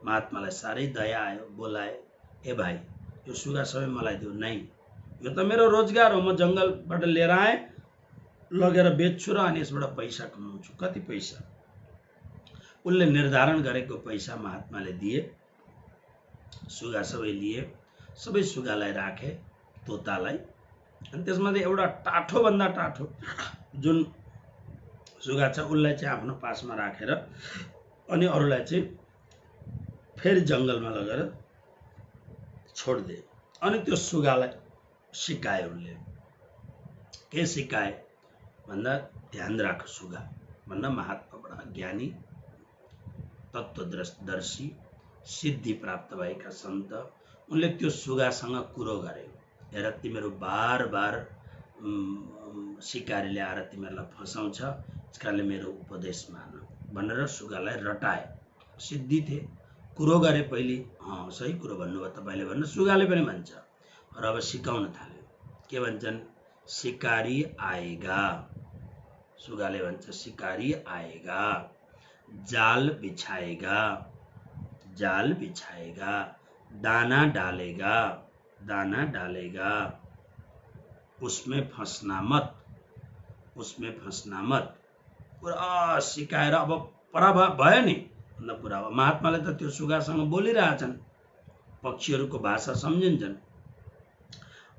महात्मालाई साह्रै दया आयो, बोलाए, ए भाइ यो सुगा सबै मलाई देऊ। नै, यो त मेरो रोजगार हो, म जंगलबाट लिएर आए, लगेर बेच्छु र अनि यसबाट पैसा कमाउँछु। कति पैसा? उनले निर्धारण गरेको पैसा महात्माले दिए। सुगा सबै लिए, सबै सुगालाई राखे, तोतालाई, अनि त्यसमध्ये एउटा टाठो भन्दा टाठो जुन सुगा छ उनलाई चाहिँ आफ्नो पासमा राखेर अनि अरूलाई चाहिँ फेरि जंगलमा लगेर छोड्दे। अनि त्यो सुगालाई सिकाए उनले। के सिकाए भन्दा, ध्यान राख सुगा भन्दा। महात्मा बडा ज्ञानी, तत्त्वदर्शी, सिद्धि प्राप्त भएका सन्त, उनले त्यो सुगासँग कुरो गरे, हेर तिमीहरू बार बार सिकारीले आएर तिमीहरूलाई फसाउँछ, त्यसकारणले मेरो उपदेश मान भनेर सुगालाई रटाए। सिद्धि थिए, कुरो गरे पहिले। सही कुरो भन्नुभयो तपाईँले भन्नु, सुगाले पनि भन्छ। र अब सिकाउन थाल्यो। के भन्छन्? शिकारी आएगा। सुगाले भन्छ शिकारी आएगा, जाल बिछाएगा, जाल बिछाएगा, दाना डालेगा, दाना डालेगा, उसमें फंसना मत, उसमें फंसना मत। पुरा सिकाएर अब पराभव भयो नि। पुरा महात्माले त त्यो सुगासँग बोलिरहेछन्, पक्षीहरूको भाषा सम्झिन्छन्।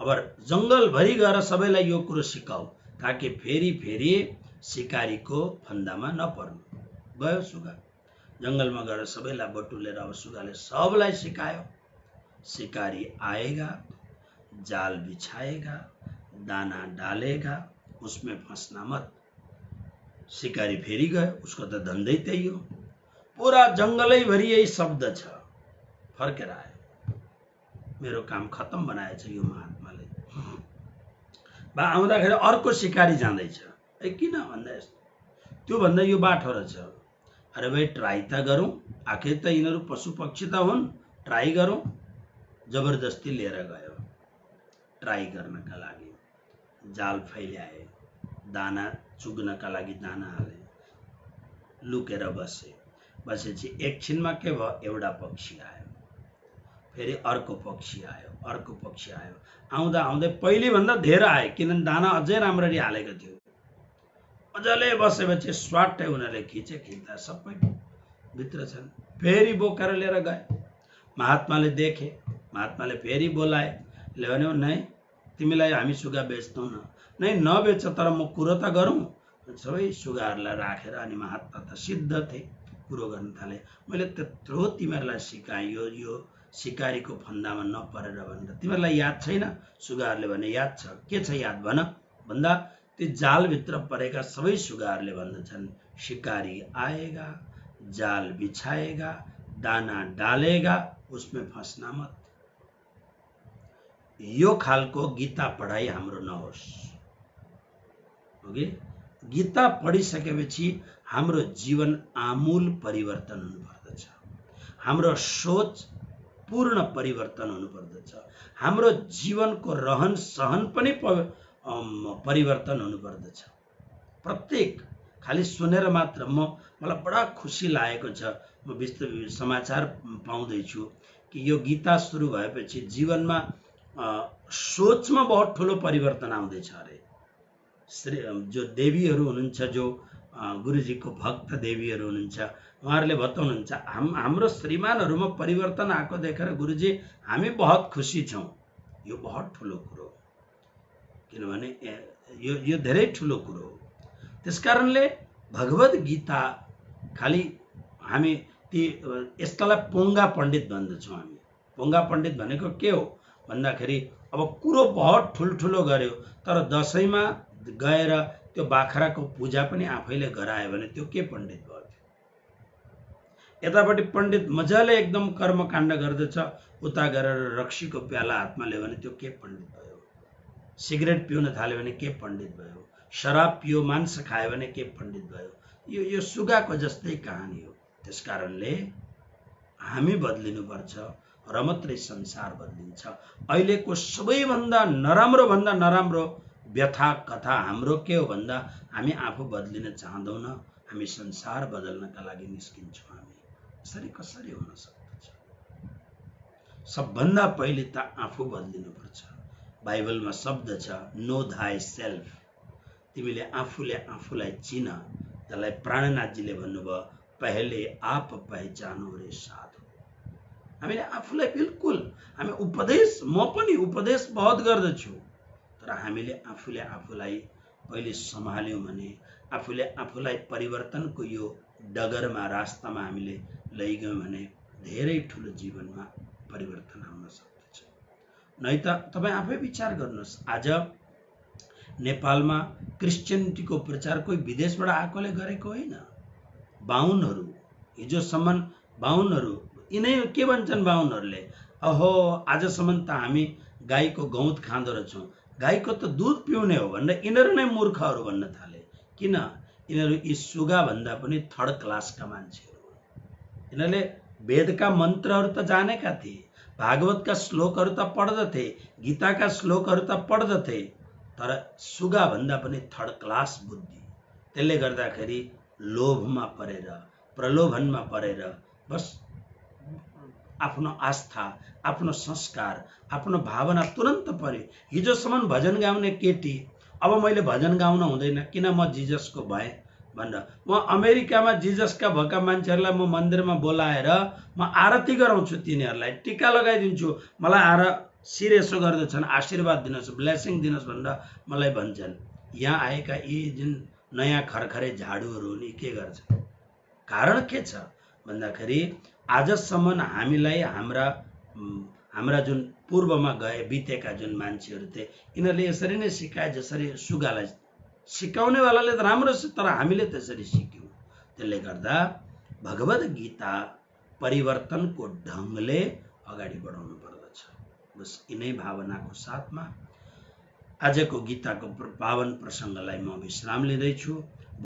अब जङ्गलभरि गएर सबैलाई यो कुरो सिकाऊ, ताकि फेरि फेरि शिकारीको फन्दामा नपर्नु। गयो सुगा, जङ्गलमा गएर सबैलाई बटुलेर अब सुगाले सबलाई सिकायो। शिकारी आएगा, जाल बिछाएगा, दाना डालेगा, उसमें फंसना मत। शिकारी फेरि गयो, उसको त धन्दै त्यही हो। पुरा जङ्गलैभरि यही शब्द छ। फर्केर आयो, मेरो काम खत्तम बनाएछ यो महात्माले। बा आउँदाखेरि अर्को शिकारी जाँदैछ। किन भन्दा यस्तो, त्यो भन्दा यो बाटो रहेछ। अरे भाइ ट्राई त गरौँ, आखिर त यिनीहरू पशु पक्षी त हुन्, ट्राई गरौँ। जबरजस्ती लिएर गयो ट्राई गर्नका लागि। जाल फैल्याए, दाना चुग्नका लागि दाना हाले, लुकेर बसे। बसेपछि एकछिनमा के भयो, एउटा पक्षी आयो, फेरि अर्को पक्षी आयो, अर्को पक्षी आयो। आउँदा आउँदै पहिले भन्दा धेरै आए, किनभने दाना अझै राम्ररी हालेको थियो। मजाले बसेपछि स्वाटै उनीहरूले खिच्दा सबै भित्र छन्। फेरि बोकेर लिएर गए। महात्माले देखे, महात्माले फेरि बोलाए, ल्याउने नै तिमीलाई हामी सुगा बेच्दैनौँ न। नै नबेच, तर म कुरो त गरौँ। सबै सुगाहरूलाई राखेर अनि महात्मा त सिद्ध थिए, कुरो गर्न थाले। मैले त्यत्रो तिमीहरूलाई सिकाएँ यो शिकारीको फन्दामा नपरेर भनेर, तिमीहरूलाई याद छैन? सुगाहरूले भने याद छ। के छ याद भन भन्दा, त्यो जालभित्र परेका सबै सुगाहरूले भन्दछन् शिकारी आएगा, जाल बिछाएगा, दाना डालेगा, उसमें फंसना मत। यो खालको गीता पढाइ हाम्रो नहोस्। ओके, गीता पढिसकेपछि हाम्रो जीवन आमूल परिवर्तन हुनुपर्दछ। हाम्रो सोच पूर्ण परिवर्तन हुनुपर्दछ। हाम्रो जीवनको रहन सहन पनि परिवर्तन हुनुपर्दछ। प्रत्येक खाली सुनेर मात्र मलाई बडा खुसी लागेको छ। म समाचार पाउँदैछु कि यो गीता सुरु भएपछि जीवनमा सोचमा बहुत ठुलो परिवर्तन आउँदैछ अरे। जो देवीहरू हुनुहुन्छ, जो गुरुजीको भक्त देवीहरू हुनुहुन्छ, उहाँहरूले बताउनुहुन्छ हाम्रो श्रीमानहरूमा परिवर्तन आएको देखेर गुरुजी हामी बहुत खुसी छौँ। यो बहुत ठुलो कुरो हो, किनभने यो धेरै ठुलो कुरो हो। त्यसकारणले भगवत गीता खालि हामी यसलाई पोङ्गा पण्डित भन्दछौँ। हामी पोङ्गा पण्डित भनेको के हो भन्दाखेरि, अब कुरो बहुत ठुल्ठुलो गर्यो, तर दसैँमा गएर त्यो बाख्राको पूजा पनि आफैले गरायो भने त्यो के पण्डित भयो? यतापट्टि पण्डित मजाले एकदम कर्मकाण्ड गर्दछ, उता गरेर रक्सीको प्याला हातमा ल्यायो भने त्यो के पण्डित भयो? सिगरेट पिउन थाल्यो भने के पण्डित भयो? शराब पियो, मांस खायो भने के पण्डित भयो? यो सुगाको जस्तै कहानी हो। त्यसकारणले हामी बदलिनुपर्छ र मात्रै संसार बदलिन्छ। अहिलेको सबैभन्दा नराम्रो भन्दा नराम्रो व्यथा कथा हाम्रो के हो भन्दा, हामी आफू बदलिन चाहँदैनौँ, हामी संसार बदल्नका लागि निस्किन्छौँ। हामी यसरी कसरी हुन सक्दछ? सबभन्दा पहिले त आफू बदलिनुपर्छ। बाइबलमा शब्द छ, नो थाई सेल्फ। तिमीले आफूले आफूलाई चिन। त्यसलाई प्राणनाथजीले भन्नुभयो, पहले आप पहिचानो रे साधु। हामीले आफूलाई बिल्कुल, हामी उपदेश, म पनि उपदेश बहुत गर्दछु, तर हामीले आफूले आफूलाई पहिले सम्हाल्यौँ भने, आफूले आफूलाई परिवर्तनको यो डगरमा रास्तामा हामीले लैगयौँ भने धेरै ठुलो जीवनमा परिवर्तन आउन सक्दछ। नै त तपाईँ आफै विचार गर्नुहोस्, आज नेपालमा क्रिस्चियनिटीको प्रचार कोही विदेशबाट आएकोले गरेको होइन। बाहुनहरू, हिजोसम्म बाहुनहरू, यिनै के भन्छन् बाहुनहरूले, अहो आजसम्म त हामी गाईको गौत खाँदो रहेछौँ, गाईको त दुध पिउने हो भनेर यिनीहरू नै मूर्खहरू भन्न थाले। किन? यिनीहरू यी सुगा भन्दा पनि थर्ड क्लासका मान्छेहरू हुन्। यिनीहरूले वेदका मन्त्रहरू त जानेका थिए, भागवतका श्लोकहरू त पढ्दथे, गीताका श्लोकहरू त पढ्दथे, तर सुगा भन्दा पनि थर्ड क्लास बुद्धि। त्यसले गर्दाखेरि लोभमा परेर, प्रलोभनमा परेर बस आफ्नो आस्था, आफ्नो संस्कार, आफ्नो भावना तुरन्त पर्यो। हिजोसम्म भजन गाउने केटी अब मैले भजन गाउन हुँदैन किन म जिजसको भएँ भनेर म अमेरिकामा जिजसका भएका मान्छेहरूलाई म मन्दिरमा बोलाएर म आरती गराउँछु, तिनीहरूलाई टीका लगाइदिन्छु, मलाई शिर यसो गर्दछन्, आशीर्वाद दिनुहोस्, ब्लेसिङ दिनुहोस् भनेर मलाई भन्छन्। यहाँ आएका यी जुन नयाँ खरखरे झाडुहरू हुन् यी के गर्छ? कारण के छ भन्दाखेरि आजसम्म हामीलाई हाम्रा जुन पूर्वमा गए बितेका जुन मान्छेहरू थिए यिनीहरूले यसरी नै सिकाए, जसरी सुगालाई सिकाउनेवालाले त राम्रो छ, तर हामीले त्यसरी सिक्यौँ। त्यसले गर्दा भगवद गीता परिवर्तनको ढङ्गले अगाडि बढाउनु पर्दछ। बस यिनै भावनाको साथमा आजको गीताको पावन प्रसङ्गलाई म विश्राम लिँदैछु।